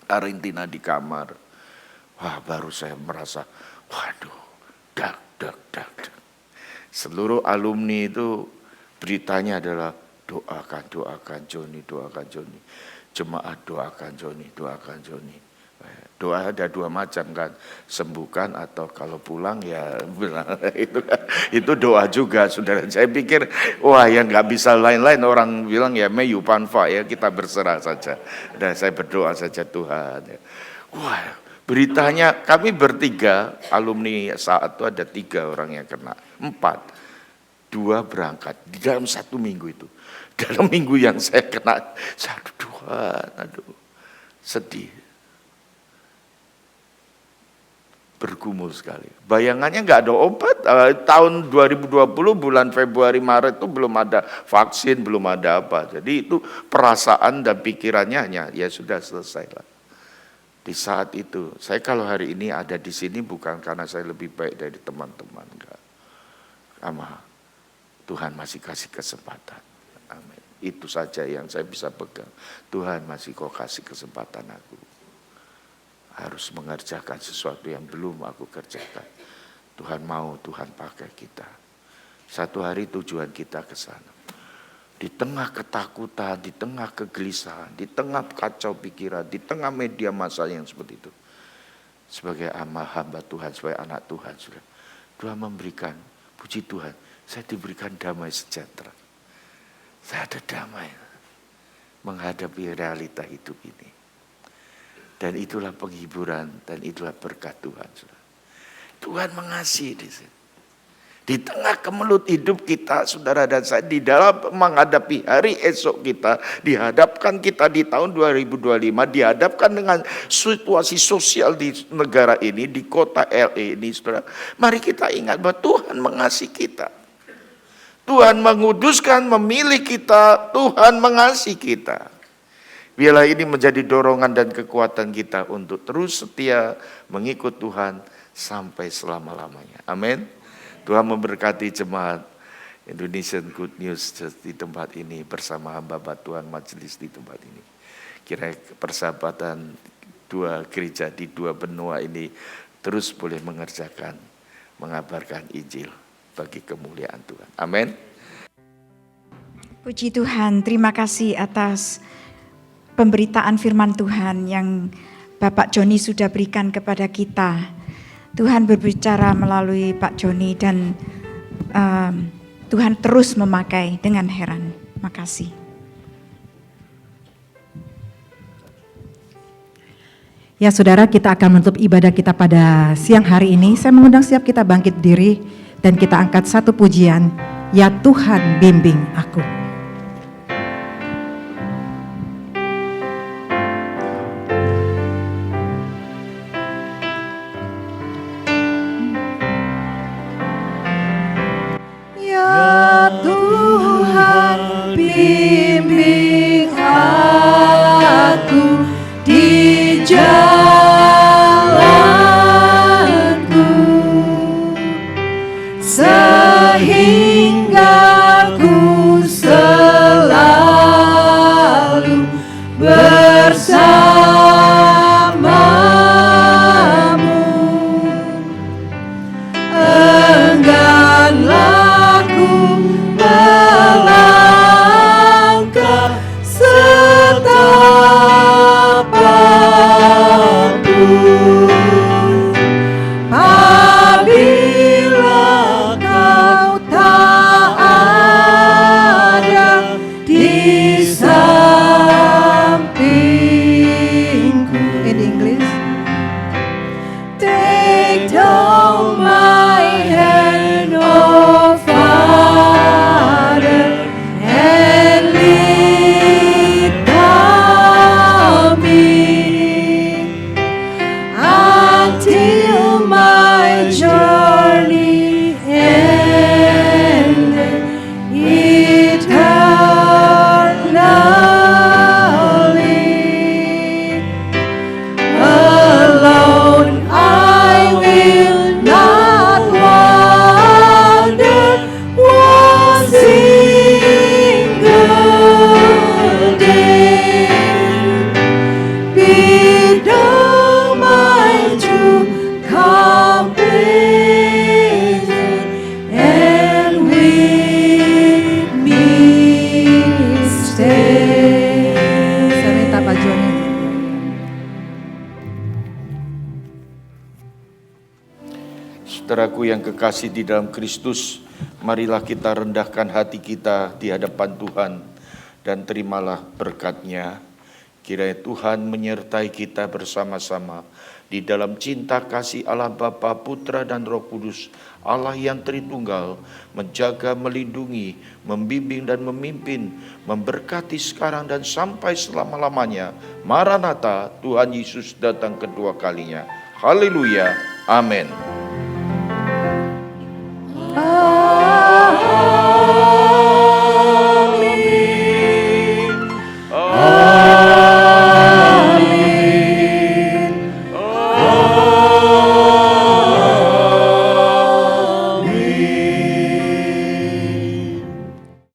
Karantina di kamar. Wah baru saya merasa, waduh, dak. Seluruh alumni itu beritanya adalah doakan Joni, doakan Joni. Jemaat doakan Joni, doakan Joni. Doa ada 2 macam kan, sembuhkan atau kalau pulang ya itu doa juga saudara. Saya pikir wah yang nggak bisa lain-lain, orang bilang ya Meyu Panfa ya, kita berserah saja. Dan saya berdoa saja Tuhan. Wah beritanya kami bertiga alumni saat itu ada 3 orang yang kena, 4, 2 berangkat di dalam 1 minggu itu. Dalam minggu yang saya kena, aduh sedih. Bergumul sekali. Bayangannya nggak ada obat. Tahun 2020 bulan Februari Maret itu belum ada vaksin, belum ada apa. Jadi itu perasaan dan pikirannya hanya ya sudah selesai lah. Di saat itu, saya kalau hari ini ada di sini bukan karena saya lebih baik dari teman-teman, enggak. Sama Tuhan masih kasih kesempatan. Amin. Itu saja yang saya bisa pegang. Tuhan masih kau kasih kesempatan aku. Harus mengerjakan sesuatu yang belum aku kerjakan. Tuhan mau, Tuhan pakai kita. Satu hari tujuan kita ke sana. Di tengah ketakutan, di tengah kegelisahan, di tengah kacau pikiran, di tengah media massa yang seperti itu. Sebagai hamba Tuhan, sebagai anak Tuhan, Tuhan memberikan, puji Tuhan, saya diberikan damai sejahtera. Saya ada damai menghadapi realita hidup ini. Dan itulah penghiburan, dan itulah berkat Tuhan. Tuhan mengasihi di sini. Di tengah kemelut hidup kita, saudara dan saya, di dalam menghadapi hari esok kita, dihadapkan kita di tahun 2025, dihadapkan dengan situasi sosial di negara ini, di kota LA ini, saudara. Mari kita ingat bahwa Tuhan mengasihi kita. Tuhan menguduskan, memilih kita, Tuhan mengasihi kita. Biarlah ini menjadi dorongan dan kekuatan kita untuk terus setia mengikut Tuhan sampai selama-lamanya. Amin. Tuhan memberkati jemaat Indonesian Good News di tempat ini bersama hamba Tuhan majelis di tempat ini. Kira persahabatan 2 gereja di 2 benua ini terus boleh mengerjakan, mengabarkan Injil bagi kemuliaan Tuhan. Amin.
Puji Tuhan, terima kasih atas pemberitaan firman Tuhan yang Bapak Joni sudah berikan kepada kita. Tuhan berbicara melalui Pak Joni dan Tuhan terus memakai dengan heran. Makasih.
Ya saudara, kita akan menutup ibadah kita pada siang hari ini. Saya mengundang siap kita bangkit diri dan kita angkat satu pujian. Ya Tuhan bimbing aku.
Bimbing aku di jalanku, sehingga ku selalu bersamamu. Engganlah ku melangkah setapak
yang kekasih di dalam Kristus, marilah kita rendahkan hati kita di hadapan Tuhan dan terimalah berkat-Nya. Kiranya Tuhan menyertai kita bersama-sama di dalam cinta kasih Allah Bapa, Putra dan Roh Kudus, Allah yang Tritunggal, menjaga, melindungi, membimbing dan memimpin, memberkati sekarang dan sampai selama-lamanya. Maranatha, Tuhan Yesus datang kedua kalinya. Haleluya. Amin.